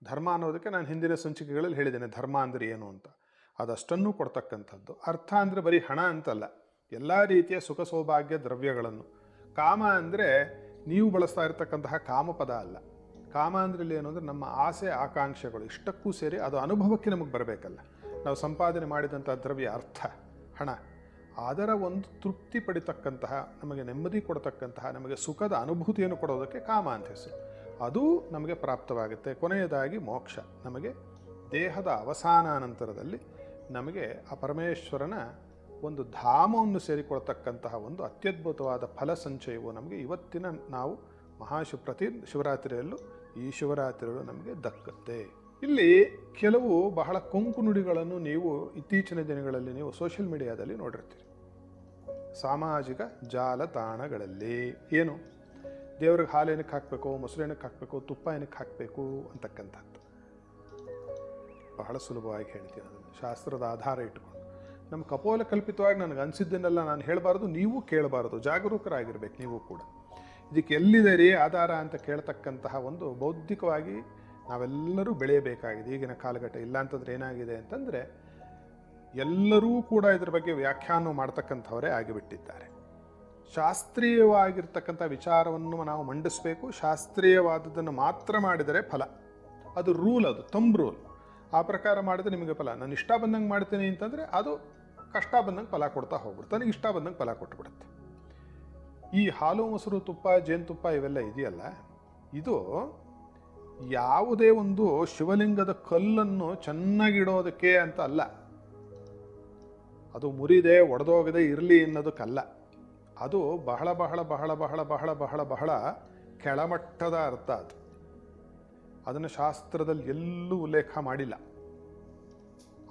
ಧರ್ಮ ಅನ್ನೋದಕ್ಕೆ ನಾನು ಹಿಂದಿನ ಸಂಚಿಕೆಗಳಲ್ಲಿ ಹೇಳಿದ್ದೇನೆ ಧರ್ಮ ಅಂದರೆ ಏನು ಅಂತ. ಅದಷ್ಟನ್ನು ಕೊಡ್ತಕ್ಕಂಥದ್ದು. ಅರ್ಥ ಅಂದರೆ ಬರೀ ಹಣ ಅಂತಲ್ಲ, ಎಲ್ಲ ರೀತಿಯ ಸುಖ ಸೌಭಾಗ್ಯ ದ್ರವ್ಯಗಳನ್ನು. ಕಾಮ ಅಂದರೆ ನೀವು ಬಳಸ್ತಾ ಇರತಕ್ಕಂತಹ ಕಾಮಪದ ಅಲ್ಲ. ಕಾಮ ಅಂದರೆ ಇಲ್ಲಿ ಏನು ಅಂದರೆ ನಮ್ಮ ಆಸೆ ಆಕಾಂಕ್ಷೆಗಳು ಇಷ್ಟಕ್ಕೂ ಸೇರಿ ಅದು ಅನುಭವಕ್ಕೆ ನಮಗೆ ಬರಬೇಕಲ್ಲ. ನಾವು ಸಂಪಾದನೆ ಮಾಡಿದಂಥ ದ್ರವ್ಯ ಅರ್ಥ, ಹಣ, ಅದರ ಒಂದು ತೃಪ್ತಿ ಪಡಿತಕ್ಕಂತಹ, ನಮಗೆ ನೆಮ್ಮದಿ ಕೊಡತಕ್ಕಂತಹ, ನಮಗೆ ಸುಖದ ಅನುಭೂತಿಯನ್ನು ಕೊಡೋದಕ್ಕೆ ಕಾಮ ಅಂತ ಹೆಸರು. ಅದು ನಮಗೆ ಪ್ರಾಪ್ತವಾಗುತ್ತೆ. ಕೊನೆಯದಾಗಿ ಮೋಕ್ಷ, ನಮಗೆ ದೇಹದ ಅವಸಾನಾನಂತರದಲ್ಲಿ ನಮಗೆ ಆ ಪರಮೇಶ್ವರನ ಒಂದು ಧಾಮವನ್ನು ಸೇರಿಕೊಳ್ತಕ್ಕಂತಹ ಒಂದು ಅತ್ಯದ್ಭುತವಾದ ಫಲ ಸಂಚಯವು ನಮಗೆ ಇವತ್ತಿನ ನಾವು ಪ್ರತಿ ಶಿವರಾತ್ರಿಯಲ್ಲೂ ಈ ಶಿವರಾತ್ರಿಯಲ್ಲೂ ನಮಗೆ ದಕ್ಕುತ್ತೆ. ಇಲ್ಲಿ ಕೆಲವು ಬಹಳ ಕೊಂಕು ನುಡಿಗಳನ್ನು ನೀವು ಇತ್ತೀಚಿನ ದಿನಗಳಲ್ಲಿ ನೀವು ಸೋಷಿಯಲ್ ಮೀಡಿಯಾದಲ್ಲಿ ನೋಡಿರ್ತೀರಿ, ಸಾಮಾಜಿಕ ಜಾಲತಾಣಗಳಲ್ಲಿ. ಏನು ದೇವ್ರಿಗೆ ಹಾಲು ಏನಕ್ಕೆ ಹಾಕಬೇಕು, ಮೊಸರು ಏನಕ್ಕೆ ಹಾಕಬೇಕು, ತುಪ್ಪ ಏನಕ್ಕೆ ಹಾಕಬೇಕು ಅಂತಕ್ಕಂಥದ್ದು ಬಹಳ ಸುಲಭವಾಗಿ ಹೇಳ್ತೀನಿ. ಅದನ್ನು ಶಾಸ್ತ್ರದ ಆಧಾರ ಇಟ್ಟುಕೊಂಡು ನಮ್ಮ ಕಪೋಲ ಕಲ್ಪಿತವಾಗಿ ನನಗೆ ಅನಿಸಿದ್ದನ್ನೆಲ್ಲ ನಾನು ಹೇಳಬಾರ್ದು, ನೀವು ಕೇಳಬಾರ್ದು, ಜಾಗರೂಕರಾಗಿರ್ಬೇಕು ನೀವು ಕೂಡ. ಇದಕ್ಕೆ ಎಲ್ಲಿದೆ ರೀ ಆಧಾರ ಅಂತ ಕೇಳ್ತಕ್ಕಂತಹ ಒಂದು ಬೌದ್ಧಿಕವಾಗಿ ನಾವೆಲ್ಲರೂ ಬೆಳೆಯಬೇಕಾಗಿದೆ ಈಗಿನ ಕಾಲಘಟ್ಟ. ಇಲ್ಲ ಅಂತಂದರೆ ಏನಾಗಿದೆ ಅಂತಂದರೆ ಎಲ್ಲರೂ ಕೂಡ ಇದ್ರ ಬಗ್ಗೆ ವ್ಯಾಖ್ಯಾನ ಮಾಡ್ತಕ್ಕಂಥವರೇ ಆಗಿಬಿಟ್ಟಿದ್ದಾರೆ. ಶಾಸ್ತ್ರೀಯವಾಗಿರ್ತಕ್ಕಂಥ ವಿಚಾರವನ್ನು ನಾವು ಮಂಡಿಸಬೇಕು. ಶಾಸ್ತ್ರೀಯವಾದದ್ದನ್ನು ಮಾತ್ರ ಮಾಡಿದರೆ ಫಲ, ಅದು ರೂಲ್, ಅದು ರೂಲ್. ಆ ಪ್ರಕಾರ ಮಾಡಿದ್ರೆ ನಿಮಗೆ ಫಲ. ನಾನು ಇಷ್ಟ ಬಂದಂಗೆ ಮಾಡ್ತೀನಿ ಅಂತಂದರೆ ಅದು ಕಷ್ಟ ಬಂದಂಗೆ ಫಲ ಕೊಡ್ತಾ ಹೋಗ್ಬಿಡುತ್ತೆ, ನನಗೆ ಇಷ್ಟ ಬಂದಂಗೆ ಫಲ ಕೊಟ್ಟುಬಿಡುತ್ತೆ. ಈ ಹಾಲು, ಮೊಸರು, ತುಪ್ಪ, ಜೇನುತುಪ್ಪ ಇವೆಲ್ಲ ಇದೆಯಲ್ಲ, ಇದು ಯಾವುದೇ ಒಂದು ಶಿವಲಿಂಗದ ಕಲ್ಲನ್ನು ಚೆನ್ನಾಗಿಡೋದಕ್ಕೆ ಅಂತ ಅಲ್ಲ, ಅದು ಮುರಿದೆ ಒಡೆದೋಗದೆ ಇರಲಿ ಅನ್ನೋದಕ್ಕಲ್ಲ. ಅದು ಬಹಳ ಬಹಳ ಬಹಳ ಬಹಳ ಬಹಳ ಬಹಳ ಬಹಳ ಕೆಳಮಟ್ಟದ ಅರ್ಥ. ಅದನ್ನು ಶಾಸ್ತ್ರದಲ್ಲಿ ಎಲ್ಲೂ ಉಲ್ಲೇಖ ಮಾಡಿಲ್ಲ.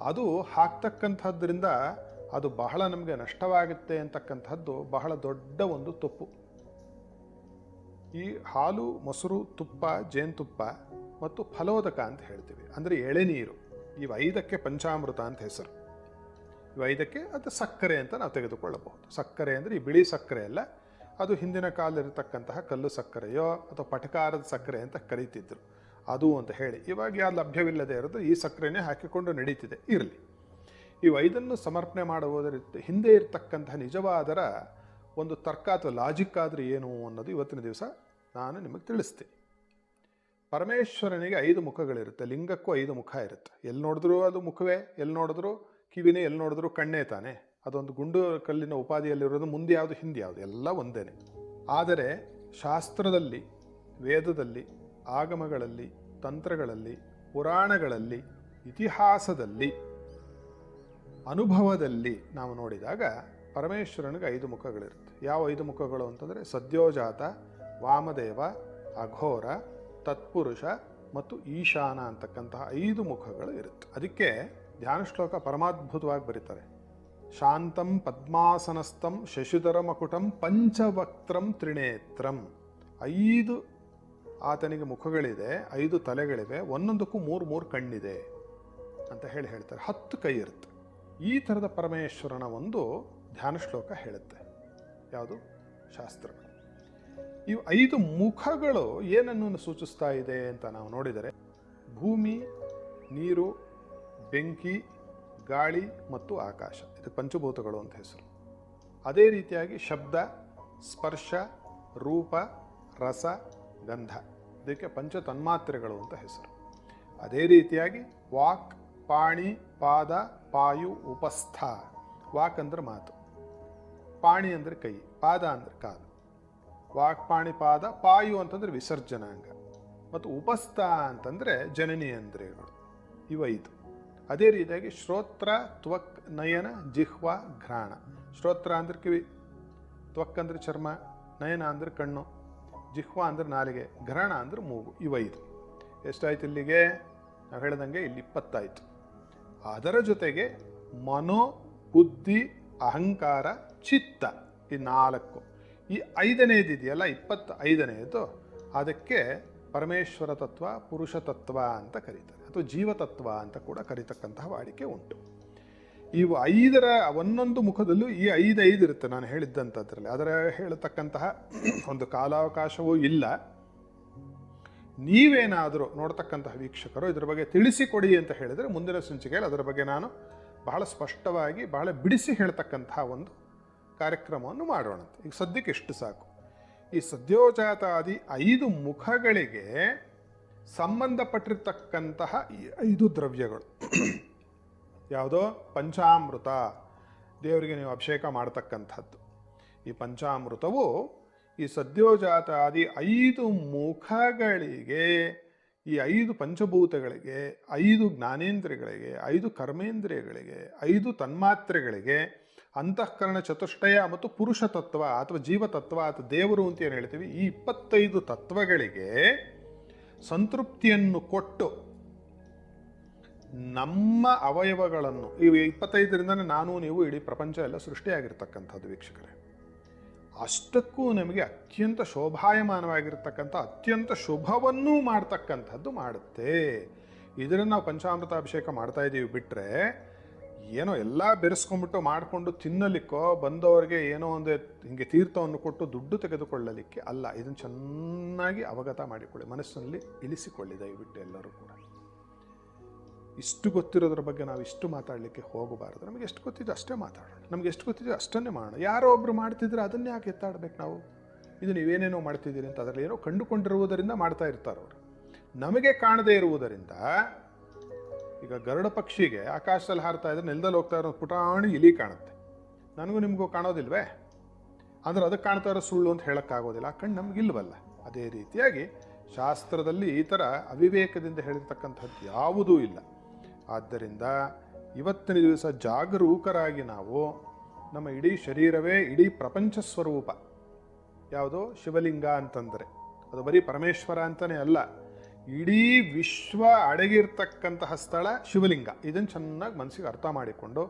ಅದು ಹಾಕ್ತಕ್ಕಂಥದ್ರಿಂದ ಅದು ಬಹಳ ನಮಗೆ ನಷ್ಟವಾಗುತ್ತೆ ಅಂತಕ್ಕಂಥದ್ದು ಬಹಳ ದೊಡ್ಡ ಒಂದು ತಪ್ಪು. ಈ ಹಾಲು, ಮೊಸರು, ತುಪ್ಪ, ಜೇನುತುಪ್ಪ ಮತ್ತು ಫಲೋದಕ ಅಂತ ಹೇಳ್ತೀವಿ, ಅಂದರೆ ಎಳೆನೀರು, ಇವು 5ಕ್ಕೆ ಪಂಚಾಮೃತ ಅಂತ ಹೆಸರು. ಇವು 5ಕ್ಕೆ ಅದು ಸಕ್ಕರೆ ಅಂತ ನಾವು ತೆಗೆದುಕೊಳ್ಳಬಹುದು. ಸಕ್ಕರೆ ಅಂದರೆ ಈ ಬಿಳಿ ಸಕ್ಕರೆ ಅಲ್ಲ, ಅದು ಹಿಂದಿನ ಕಾಲದಲ್ಲಿರ್ತಕ್ಕಂತಹ ಕಲ್ಲು ಸಕ್ಕರೆಯೋ ಅಥವಾ ಪಟಕಾರದ ಸಕ್ಕರೆ ಅಂತ ಕರೀತಿದ್ರು, ಅದು ಅಂತ ಹೇಳಿ. ಇವಾಗ ಯಾರು ಲಭ್ಯವಿಲ್ಲದೆ ಇರೋದು ಈ ಸಕ್ಕರೆನೇ ಹಾಕಿಕೊಂಡು ನಡೀತಿದೆ. ಇರಲಿ, ಇವು 5ನ್ನು ಸಮರ್ಪಣೆ ಮಾಡುವುದರ ಹಿಂದೆ ಇರತಕ್ಕಂತಹ ನಿಜವಾದರ ಒಂದು ತರ್ಕ ಅಥವಾ ಲಾಜಿಕ್ ಆದರೆ ಏನು ಅನ್ನೋದು ಇವತ್ತಿನ ದಿವಸ ನಾನು ನಿಮಗೆ ತಿಳಿಸ್ತೀನಿ. ಪರಮೇಶ್ವರನಿಗೆ 5 ಮುಖಗಳಿರುತ್ತೆ, ಲಿಂಗಕ್ಕೂ 5 ಮುಖ ಇರುತ್ತೆ. ಎಲ್ಲಿ ನೋಡಿದ್ರೂ ಅದು ಮುಖವೇ, ಎಲ್ಲಿ ನೋಡಿದ್ರೂ ಕಿವಿನೇ, ಎಲ್ಲಿ ನೋಡಿದ್ರೂ ಕಣ್ಣೇ ತಾನೆ. ಅದೊಂದು ಗುಂಡು ಕಲ್ಲಿನ ಉಪಾಧಿಯಲ್ಲಿರೋದು, ಮುಂದೆ ಯಾವುದು ಹಿಂದೆ ಯಾವುದು ಎಲ್ಲ ಒಂದೇನೆ. ಆದರೆ ಶಾಸ್ತ್ರದಲ್ಲಿ, ವೇದದಲ್ಲಿ, ಆಗಮಗಳಲ್ಲಿ, ತಂತ್ರಗಳಲ್ಲಿ, ಪುರಾಣಗಳಲ್ಲಿ, ಇತಿಹಾಸದಲ್ಲಿ, ಅನುಭವದಲ್ಲಿ ನಾವು ನೋಡಿದಾಗ ಪರಮೇಶ್ವರನಿಗೆ 5 ಮುಖಗಳಿರುತ್ತೆ. ಯಾವ 5 ಮುಖಗಳು ಅಂತಂದರೆ ಸದ್ಯೋಜಾತ, ವಾಮದೇವ, ಅಘೋರ, ತತ್ಪುರುಷ ಮತ್ತು ಈಶಾನ ಅಂತಕ್ಕಂತಹ 5 ಮುಖಗಳು ಇರುತ್ತೆ. ಅದಕ್ಕೆ ಧ್ಯಾನ ಶ್ಲೋಕ ಪರಮಾದ್ಭುತವಾಗಿ ಬರೀತಾರೆ. ಶಾಂತಂ ಪದ್ಮಾಸನಸ್ಥಂ ಶಶಿಧರ ಮಕುಟಂ ಪಂಚವಕ್ತ್ರಂ ತ್ರಿನೇತ್ರಂ. 5 ಆತನಿಗೆ ಮುಖಗಳಿದೆ, 5 ತಲೆಗಳಿವೆ, ಒಂದೊಂದಕ್ಕೂ 3 ಕಣ್ಣಿದೆ ಅಂತ ಹೇಳ್ತಾರೆ. 10 ಕೈ ಇರುತ್ತೆ. ಈ ಥರದ ಪರಮೇಶ್ವರನ ಒಂದು ಧ್ಯಾನ ಶ್ಲೋಕ ಹೇಳುತ್ತೆ. ಯಾವುದು? ಶಾಸ್ತ್ರಗಳು. ಇವು 5 ಮುಖಗಳು ಏನನ್ನು ಸೂಚಿಸ್ತಾ ಇದೆ ಅಂತ ನಾವು ನೋಡಿದರೆ, ಭೂಮಿ, ನೀರು, ಬೆಂಕಿ, ಗಾಳಿ ಮತ್ತು ಆಕಾಶ, ಇದು ಪಂಚಭೂತಗಳು ಅಂತ ಹೆಸರು. ಅದೇ ರೀತಿಯಾಗಿ ಶಬ್ದ, ಸ್ಪರ್ಶ, ರೂಪ, ರಸ, ಗಂಧ, ಇದಕ್ಕೆ ಪಂಚ ತನ್ಮಾತ್ರೆಗಳು ಅಂತ ಹೆಸರು. ಅದೇ ರೀತಿಯಾಗಿ ವಾಕ್, ಪಾಣಿ, ಪಾದ, ಪಾಯು, ಉಪಸ್ಥ. ವಾಕ್ ಅಂದ್ರೆ ಮಾತು, ಪಾಣಿ ಅಂದರೆ ಕೈ, ಪಾದ ಅಂದರೆ ಕಾಲು. ವಾಕ್, ಪಾಣಿ, ಪಾದ, ಪಾಯು ಅಂತಂದರೆ ವಿಸರ್ಜನಾಂಗ, ಮತ್ತು ಉಪಸ್ಥ ಅಂತಂದರೆ ಜನನೇಂದ್ರಿಯಗಳು. ಇವು 5. ಅದೇ ರೀತಿಯಾಗಿ ಶ್ರೋತ್ರ, ತ್ವಕ್, ನಯನ, ಜಿಹ್ವ, ಘ್ರಾಣ. ಶ್ರೋತ್ರ ಅಂದ್ರೆ ಕಿವಿ, ತ್ವಕ್ ಅಂದರೆ ಚರ್ಮ, ನಯನ ಅಂದರೆ ಕಣ್ಣು, ಜಿಹ್ವ ಅಂದರೆ ನಾಲಿಗೆ, ಘ್ರಾಣ ಅಂದರೆ ಮೂಗು. ಇವು 5. ಎಷ್ಟಾಯ್ತು ಇಲ್ಲಿಗೆ? ನಾವು ಹೇಳ್ದಂಗೆ ಇಲ್ಲಿ 20 ಆಯಿತು. ಅದರ ಜೊತೆಗೆ ಮನೋ, ಬುದ್ಧಿ, ಅಹಂಕಾರ, ಚಿತ್ತ, ಈ 4. ಈ 5ನೇದು ಇದೆಯಲ್ಲ, 25ನೇದು, ಅದಕ್ಕೆ ಪರಮೇಶ್ವರ ತತ್ವ, ಪುರುಷ ತತ್ವ ಅಂತ ಕರೀತಾರೆ, ಅಥವಾ ಜೀವತತ್ವ ಅಂತ ಕೂಡ ಕರೀತಕ್ಕಂತಹ ವಾಡಿಕೆ ಉಂಟು. ಇವು 5ರ ಒಂದೊಂದು ಮುಖದಲ್ಲೂ ಈ 5 ಇರುತ್ತೆ ನಾನು ಹೇಳಿದ್ದಂಥದ್ರಲ್ಲಿ. ಅದರ ಹೇಳತಕ್ಕಂತಹ ಒಂದು ಕಾಲಾವಕಾಶವೂ ಇಲ್ಲ. ನೀವೇನಾದರೂ ನೋಡ್ತಕ್ಕಂತಹ ವೀಕ್ಷಕರು ಇದರ ಬಗ್ಗೆ ತಿಳಿಸಿಕೊಡಿ ಅಂತ ಹೇಳಿದರೆ ಮುಂದಿನ ಸಂಚಿಕೆಯಲ್ಲಿ ಅದರ ಬಗ್ಗೆ ನಾನು ಬಹಳ ಸ್ಪಷ್ಟವಾಗಿ, ಬಹಳ ಬಿಡಿಸಿ ಹೇಳ್ತಕ್ಕಂತಹ ಒಂದು ಕಾರ್ಯಕ್ರಮವನ್ನು ಮಾಡೋಣ. ಈಗ ಸದ್ಯಕ್ಕೆ ಎಷ್ಟು ಸಾಕು. ಈ ಸದ್ಯೋಜಾತಾದಿ 5 ಮುಖಗಳಿಗೆ ಸಂಬಂಧಪಟ್ಟಿರ್ತಕ್ಕಂತಹ ಈ 5 ದ್ರವ್ಯಗಳು ಯಾವುದೋ ಪಂಚಾಮೃತ, ದೇವರಿಗೆ ನೀವು ಅಭಿಷೇಕ ಮಾಡ್ತಕ್ಕಂಥದ್ದು. ಈ ಪಂಚಾಮೃತವು ಈ ಸದ್ಯೋಜಾತಾದಿ 5 ಮುಖಗಳಿಗೆ, ಈ 5 ಪಂಚಭೂತಗಳಿಗೆ, 5 ಜ್ಞಾನೇಂದ್ರಿಯಗಳಿಗೆ, 5 ಕರ್ಮೇಂದ್ರಿಯಗಳಿಗೆ, 5 ತನ್ಮಾತ್ರೆಗಳಿಗೆ, ಅಂತಃಕರಣ ಚತುಷ್ಟಯ ಮತ್ತು ಪುರುಷ ತತ್ವ ಅಥವಾ ಜೀವತತ್ವ ಅಥವಾ ದೇವರು ಅಂತ ಏನು ಹೇಳ್ತೀವಿ, ಈ 25 ತತ್ವಗಳಿಗೆ ಸಂತೃಪ್ತಿಯನ್ನು ಕೊಟ್ಟು ನಮ್ಮ ಅವಯವಗಳನ್ನು, ಈ 25ರಿಂದನೇ ನಾನು ನೀವು ಇಡೀ ಪ್ರಪಂಚ ಎಲ್ಲ ಸೃಷ್ಟಿಯಾಗಿರ್ತಕ್ಕಂಥದ್ದು ವೀಕ್ಷಕರೇ. ಅಷ್ಟಕ್ಕೂ ನಮಗೆ ಅತ್ಯಂತ ಶೋಭಾಯಮಾನವಾಗಿರ್ತಕ್ಕಂಥ, ಅತ್ಯಂತ ಶುಭವನ್ನೂ ಮಾಡ್ತಕ್ಕಂಥದ್ದು ಮಾಡುತ್ತೆ. ಇದನ್ನು ನಾವು ಪಂಚಾಮೃತ ಅಭಿಷೇಕ ಮಾಡ್ತಾ ಇದ್ದೀವಿ ಬಿಟ್ಟರೆ ಏನೋ ಎಲ್ಲ ಬೆರೆಸ್ಕೊಂಡ್ಬಿಟ್ಟು ಮಾಡಿಕೊಂಡು ತಿನ್ನಲಿಕ್ಕೋ, ಬಂದವರಿಗೆ ಏನೋ ಒಂದು ಹಿಂಗೆ ತೀರ್ಥವನ್ನು ಕೊಟ್ಟು ದುಡ್ಡು ತೆಗೆದುಕೊಳ್ಳಲಿಕ್ಕೆ ಅಲ್ಲ. ಇದನ್ನು ಚೆನ್ನಾಗಿ ಅವಗತ ಮಾಡಿಕೊಳ್ಳಿ, ಮನಸ್ಸಿನಲ್ಲಿ ಇಳಿಸಿಕೊಳ್ಳಿ ದಯವಿಟ್ಟು ಎಲ್ಲರೂ ಕೂಡ. ಇಷ್ಟು ಗೊತ್ತಿರೋದ್ರ ಬಗ್ಗೆ ನಾವು ಇಷ್ಟು ಮಾತಾಡಲಿಕ್ಕೆ ಹೋಗಬಾರ್ದು. ನಮಗೆ ಎಷ್ಟು ಗೊತ್ತಿದೆ ಅಷ್ಟೇ ಮಾತಾಡೋಣ, ನಮಗೆ ಎಷ್ಟು ಗೊತ್ತಿದೆ ಅಷ್ಟನ್ನೇ ಮಾಡೋಣ. ಯಾರೋ ಒಬ್ಬರು ಮಾಡ್ತಿದ್ರೆ ಅದನ್ನೇ ಯಾಕೆ ಎತ್ತಾಡಬೇಕು ನಾವು? ಇದು ನೀವೇನೇನೋ ಮಾಡ್ತಿದ್ದೀರಿ ಅಂತ ಅದರಲ್ಲಿ ಏನೋ ಕಂಡುಕೊಂಡಿರುವುದರಿಂದ ಮಾಡ್ತಾ ಇರ್ತಾರೆ ಅವರು, ನಮಗೆ ಕಾಣದೇ ಇರುವುದರಿಂದ. ಈಗ ಗರುಡ ಪಕ್ಷಿಗೆ ಆಕಾಶದಲ್ಲಿ ಹಾರ್ತಾ ಇದ್ರೆ ನೆಲದಲ್ಲಿ ಹೋಗ್ತಾ ಇರೋ ಪುಟಾಣಿ ಇಲಿ ಕಾಣುತ್ತೆ, ನನಗೂ ನಿಮಗೂ ಕಾಣೋದಿಲ್ವೇ? ಅಂದರೆ ಅದಕ್ಕೆ ಕಾಣ್ತಾ ಇರೋ ಸುಳ್ಳು ಅಂತ ಹೇಳೋಕ್ಕಾಗೋದಿಲ್ಲ, ಆ ಕಣ್ಣು ನಮಗಿಲ್ವಲ್ಲ. ಅದೇ ರೀತಿಯಾಗಿ ಶಾಸ್ತ್ರದಲ್ಲಿ ಈ ಥರ ಅವಿವೇಕದಿಂದ ಹೇಳಿರ್ತಕ್ಕಂಥದ್ದು ಯಾವುದೂ ಇಲ್ಲ. ಆದ್ದರಿಂದ ಇವತ್ತಿನ ದಿವಸ ಜಾಗರೂಕರಾಗಿ ನಾವು ನಮ್ಮ ಇಡೀ ಶರೀರವೇ ಇಡೀ ಪ್ರಪಂಚ ಸ್ವರೂಪ. ಯಾವುದೋ ಶಿವಲಿಂಗ ಅಂತಂದರೆ ಅದು ಬರೀ ಪರಮೇಶ್ವರ ಅಂತಲೇ ಅಲ್ಲ, ಇಡೀ ವಿಶ್ವ ಅಡಗಿರ್ತಕ್ಕಂತಹ ಸ್ಥಳ ಶಿವಲಿಂಗ. ಇದನ್ನು ಚೆನ್ನಾಗಿ ಮನಸ್ಸಿಗೆ ಅರ್ಥ ಮಾಡಿಕೊಂಡು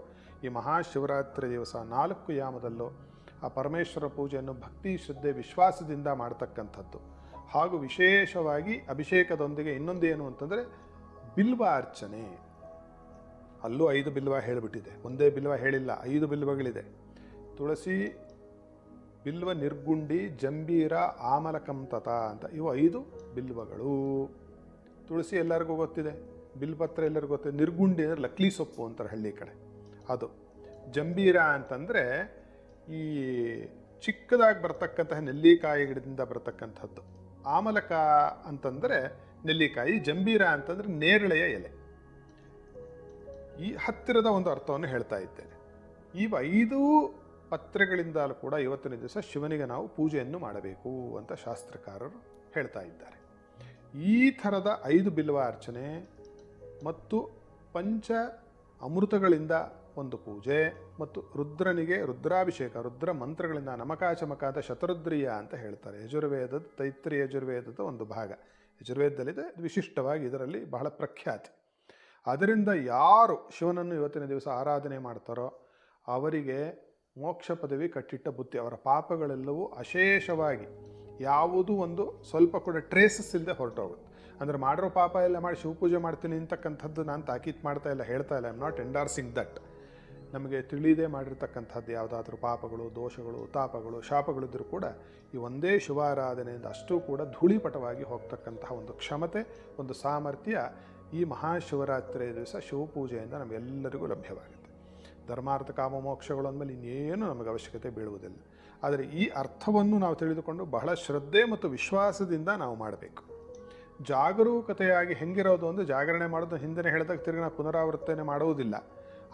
ಈ ಮಹಾಶಿವರಾತ್ರಿ ದಿವಸ 4 ಯಾಮದಲ್ಲೂ ಆ ಪರಮೇಶ್ವರ ಪೂಜೆಯನ್ನು ಭಕ್ತಿ, ಶ್ರದ್ಧೆ, ವಿಶ್ವಾಸದಿಂದ ಮಾಡ್ತಕ್ಕಂಥದ್ದು. ಹಾಗೂ ವಿಶೇಷವಾಗಿ ಅಭಿಷೇಕದೊಂದಿಗೆ ಇನ್ನೊಂದು ಏನು ಅಂತಂದರೆ ಬಿಲ್ವ ಅರ್ಚನೆ. ಅಲ್ಲೂ 5 ಬಿಲ್ವ ಹೇಳಿಬಿಟ್ಟಿದೆ, ಒಂದೇ ಬಿಲ್ವ ಹೇಳಿಲ್ಲ, 5 ಬಿಲ್ವಗಳಿದೆ. ತುಳಸಿ, ಬಿಲ್ವ, ನಿರ್ಗುಂಡಿ, ಜಂಬೀರ, ಆಮಲಕಂತತ ಅಂತ ಇವು 5 ಬಿಲ್ವಗಳು. ತುಳಸಿ ಎಲ್ಲರಿಗೂ ಗೊತ್ತಿದೆ, ಬಿಲ್ಪತ್ರ ಎಲ್ಲರಿಗೂ ಗೊತ್ತಿದೆ. ನಿರ್ಗುಂಡಿ ಅಂದರೆ ಲಕ್ಲಿ ಸೊಪ್ಪು ಅಂತಾರೆ ಹಳ್ಳಿ ಕಡೆ, ಅದು. ಜಂಬೀರ ಅಂತಂದರೆ ಈ ಚಿಕ್ಕದಾಗಿ ಬರ್ತಕ್ಕಂತಹ ನೆಲ್ಲಿಕಾಯಿ ಗಿಡದಿಂದ ಬರ್ತಕ್ಕಂಥದ್ದು. ಆಮಲಕ ಅಂತಂದರೆ ನೆಲ್ಲಿಕಾಯಿ, ಜಂಬೀರ ಅಂತಂದರೆ ನೇರಳೆಯ ಎಲೆ. ಈ ಹತ್ತಿರದ ಒಂದು ಅರ್ಥವನ್ನು ಹೇಳ್ತಾ ಇದ್ದೇನೆ. ಈ 5 ಪತ್ರೆಗಳಿಂದಲೂ ಕೂಡ ಇವತ್ತಿನ ದಿವಸ ಶಿವನಿಗೆ ನಾವು ಪೂಜೆಯನ್ನು ಮಾಡಬೇಕು ಅಂತ ಶಾಸ್ತ್ರಕಾರರು ಹೇಳ್ತಾ ಇದ್ದಾರೆ. ಈ ಥರದ 5 ಬಿಲ್ವ ಅರ್ಚನೆ ಮತ್ತು ಪಂಚ ಅಮೃತಗಳಿಂದ ಒಂದು ಪೂಜೆ ಮತ್ತು ರುದ್ರನಿಗೆ ರುದ್ರಾಭಿಷೇಕ, ರುದ್ರ ಮಂತ್ರಗಳಿಂದ ನಮಕಾಚಮಕಾದ ಶತರುದ್ರಿಯ ಅಂತ ಹೇಳ್ತಾರೆ. ಯಜುರ್ವೇದದ, ತೈತ್ರಿಯ ಯಜುರ್ವೇದದ ಒಂದು ಭಾಗ ಯಜುರ್ವೇದದಲ್ಲಿದೆ, ವಿಶಿಷ್ಟವಾಗಿ ಇದರಲ್ಲಿ ಬಹಳ ಪ್ರಖ್ಯಾತಿ. ಅದರಿಂದ ಯಾರು ಶಿವನನ್ನು ಇವತ್ತಿನ ದಿವಸ ಆರಾಧನೆ ಮಾಡ್ತಾರೋ ಅವರಿಗೆ ಮೋಕ್ಷ ಪದವಿ ಕಟ್ಟಿಟ್ಟ ಬುತ್ತಿ. ಅವರ ಪಾಪಗಳೆಲ್ಲವೂ ಅಶೇಷವಾಗಿ ಯಾವುದೂ ಒಂದು ಸ್ವಲ್ಪ ಕೂಡ ಟ್ರೇಸಸ್ ಇಲ್ಲದೆ ಹೊರಟೋಗುತ್ತೆ. ಅಂದರೆ ಮಾಡಿರೋ ಪಾಪ ಎಲ್ಲ ಮಾಡಿ ಶಿವಪೂಜೆ ಮಾಡ್ತೀನಿ ಅಂತಕ್ಕಂಥದ್ದು ನಾನು ತಾಕೀತು ಮಾಡ್ತಾ ಇಲ್ಲ, ಹೇಳ್ತಾ ಇಲ್ಲ. I am not endorsing that. ನಮಗೆ ತಿಳಿದೇ ಮಾಡಿರ್ತಕ್ಕಂಥದ್ದು ಯಾವುದಾದ್ರೂ ಪಾಪಗಳು, ದೋಷಗಳು, ತಾಪಗಳು, ಶಾಪಗಳಿದ್ದರೂ ಕೂಡ ಈ ಒಂದೇ ಶಿವಾರಾಧನೆಯಿಂದ ಅಷ್ಟೂ ಕೂಡ ಧೂಳಿಪಟವಾಗಿ ಹೋಗ್ತಕ್ಕಂತಹ ಒಂದು ಕ್ಷಮತೆ, ಒಂದು ಸಾಮರ್ಥ್ಯ ಈ ಮಹಾಶಿವರಾತ್ರಿಯ ದಿವಸ ಶಿವಪೂಜೆಯಿಂದ ನಮಗೆಲ್ಲರಿಗೂ ಲಭ್ಯವಾಗುತ್ತೆ. ಧರ್ಮಾರ್ಥ ಕಾಮ ಮೋಕ್ಷಗಳು ಅಂದಮೇಲೆ ಇನ್ನೇನು ನಮಗೆ ಅವಶ್ಯಕತೆ ಬೀಳುವುದಿಲ್ಲ. ಆದರೆ ಈ ಅರ್ಥವನ್ನು ನಾವು ತಿಳಿದುಕೊಂಡು ಬಹಳ ಶ್ರದ್ಧೆ ಮತ್ತು ವಿಶ್ವಾಸದಿಂದ ನಾವು ಮಾಡಬೇಕು. ಜಾಗರೂಕತೆಯಾಗಿ ಹೆಂಗಿರೋದು ಅಂದರೆ ಜಾಗರಣೆ ಮಾಡೋದು ಹಿಂದೆ ಹೇಳಿದಾಗ ತಿರುಗಿ ನಾವು ಪುನರಾವರ್ತನೆ ಮಾಡುವುದಿಲ್ಲ.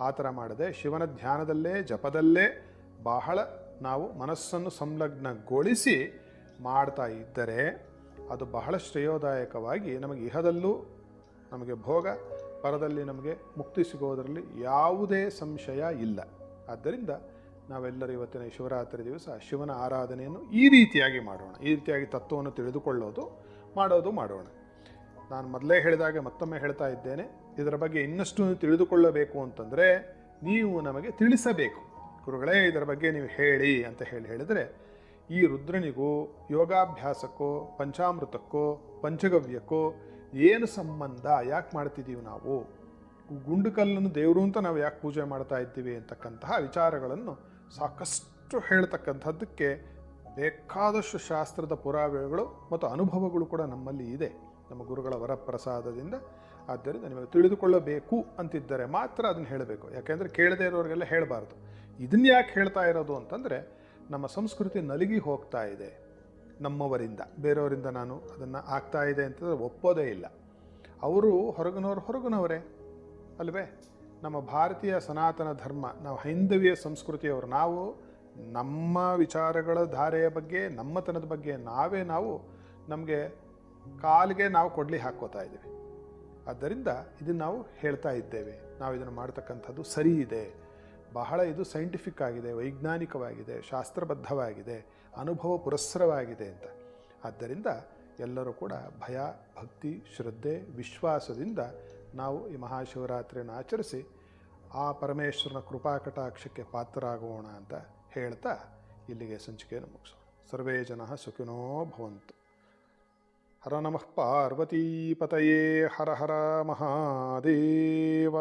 ಆ ಥರ ಮಾಡದೆ ಶಿವನ ಧ್ಯಾನದಲ್ಲೇ ಜಪದಲ್ಲೇ ಬಹಳ ನಾವು ಮನಸ್ಸನ್ನು ಸಂಲಗ್ನಗೊಳಿಸಿ ಮಾಡ್ತಾ ಇದ್ದರೆ ಅದು ಬಹಳ ಶ್ರೇಯೋದಾಯಕವಾಗಿ ನಮಗೆ ಇಹದಲ್ಲೂ ನಮಗೆ ಭೋಗ, ಪರದಲ್ಲಿ ನಮಗೆ ಮುಕ್ತಿ ಸಿಗೋದರಲ್ಲಿ ಯಾವುದೇ ಸಂಶಯ ಇಲ್ಲ. ಆದ್ದರಿಂದ ನಾವೆಲ್ಲರೂ ಇವತ್ತಿನ ಈ ಶಿವರಾತ್ರಿ ದಿವಸ ಶಿವನ ಆರಾಧನೆಯನ್ನು ಈ ರೀತಿಯಾಗಿ ಮಾಡೋಣ. ಈ ರೀತಿಯಾಗಿ ತತ್ವವನ್ನು ತಿಳಿದುಕೊಳ್ಳೋದು ಮಾಡೋಣ. ನಾನು ಮೊದಲೇ ಹೇಳಿದಾಗ ಮತ್ತೊಮ್ಮೆ ಹೇಳ್ತಾ ಇದ್ದೇನೆ, ಇದರ ಬಗ್ಗೆ ಇನ್ನಷ್ಟು ತಿಳಿದುಕೊಳ್ಳಬೇಕು ಅಂತಂದರೆ ನೀವು ನಮಗೆ ತಿಳಿಸಬೇಕು. ಗುರುಗಳೇ ಇದರ ಬಗ್ಗೆ ನೀವು ಹೇಳಿ ಅಂತ ಹೇಳಿದರೆ, ಈ ರುದ್ರನಿಗೂ ಯೋಗಾಭ್ಯಾಸಕ್ಕೋ ಪಂಚಾಮೃತಕ್ಕೋ ಪಂಚಗವ್ಯಕ್ಕೋ ಏನು ಸಂಬಂಧ, ಯಾಕೆ ಮಾಡ್ತಿದ್ದೀವಿ ನಾವು, ಗುಂಡುಕಲ್ಲನ್ನು ದೇವರು ಅಂತ ನಾವು ಯಾಕೆ ಪೂಜೆ ಮಾಡ್ತಾ ಇದ್ದೀವಿ ಅಂತಕ್ಕಂತಹ ವಿಚಾರಗಳನ್ನು ಸಾಕಷ್ಟು ಹೇಳ್ತಕ್ಕಂಥದ್ದಕ್ಕೆ ಬೇಕಾದಷ್ಟು ಶಾಸ್ತ್ರದ ಪುರಾವೆಗಳು ಮತ್ತು ಅನುಭವಗಳು ಕೂಡ ನಮ್ಮಲ್ಲಿ ಇದೆ, ನಮ್ಮ ಗುರುಗಳ ವರಪ್ರಸಾದದಿಂದ. ಆದ್ದರಿಂದ ನಿಮಗೆ ತಿಳಿದುಕೊಳ್ಳಬೇಕು ಅಂತಿದ್ದರೆ ಮಾತ್ರ ಅದನ್ನು ಹೇಳಬೇಕು. ಯಾಕೆಂದರೆ ಕೇಳದೇ ಇರೋರಿಗೆಲ್ಲ ಹೇಳಬಾರ್ದು. ಇದನ್ನು ಯಾಕೆ ಹೇಳ್ತಾ ಇರೋದು ಅಂತಂದರೆ, ನಮ್ಮ ಸಂಸ್ಕೃತಿ ನಲುಗಿ ಹೋಗ್ತಾ ಇದೆ ನಮ್ಮವರಿಂದ. ಬೇರೆಯವರಿಂದ ನಾನು ಅದನ್ನು ಆಗ್ತಾ ಇದೆ ಅಂತಂದರೆ ಒಪ್ಪೋದೇ ಇಲ್ಲ. ಅವರು ಹೊರಗಿನವರೇ ಅಲ್ವೇ. ನಮ್ಮ ಭಾರತೀಯ ಸನಾತನ ಧರ್ಮ, ನಾವು ಹೈಂದವೀಯ ಸಂಸ್ಕೃತಿಯವರು, ನಾವು ನಮ್ಮ ವಿಚಾರಗಳ ಧಾರೆಯ ಬಗ್ಗೆ, ನಮ್ಮತನದ ಬಗ್ಗೆ ನಾವು ನಮಗೆ ಕಾಲಿಗೆ ನಾವು ಕೊಡ್ಲಿ ಹಾಕ್ಕೋತಾ ಇದ್ದೀವಿ. ಆದ್ದರಿಂದ ಇದನ್ನು ನಾವು ಹೇಳ್ತಾ ಇದ್ದೇವೆ, ನಾವು ಇದನ್ನು ಮಾಡ್ತಕ್ಕಂಥದ್ದು ಸರಿ ಇದೆ, ಬಹಳ ಇದು ಸೈಂಟಿಫಿಕ್ ಆಗಿದೆ, ವೈಜ್ಞಾನಿಕವಾಗಿದೆ, ಶಾಸ್ತ್ರಬದ್ಧವಾಗಿದೆ, ಅನುಭವ ಪುರಸ್ಸರವಾಗಿದೆ ಅಂತ. ಆದ್ದರಿಂದ ಎಲ್ಲರೂ ಕೂಡ ಭಯ, ಭಕ್ತಿ, ಶ್ರದ್ಧೆ, ವಿಶ್ವಾಸದಿಂದ ನಾವು ಈ ಮಹಾಶಿವರಾತ್ರಿಯನ್ನು ಆಚರಿಸಿ ಆ ಪರಮೇಶ್ವರನ ಕೃಪಾಕಟಾಕ್ಷಕ್ಕೆ ಪಾತ್ರರಾಗೋಣ ಅಂತ ಹೇಳ್ತಾ ಇಲ್ಲಿಗೆ ಸಂಚಿಕೆಯನ್ನು ಮುಗಿಸೋಣ. ಸರ್ವೇ ಜನಃ ಸುಖಿನೋ ಭವಂತು. ಹರ ನಮಃ ಪಾರ್ವತೀಪತಯೇ. ಹರ ಹರ ಮಹಾದೇವ.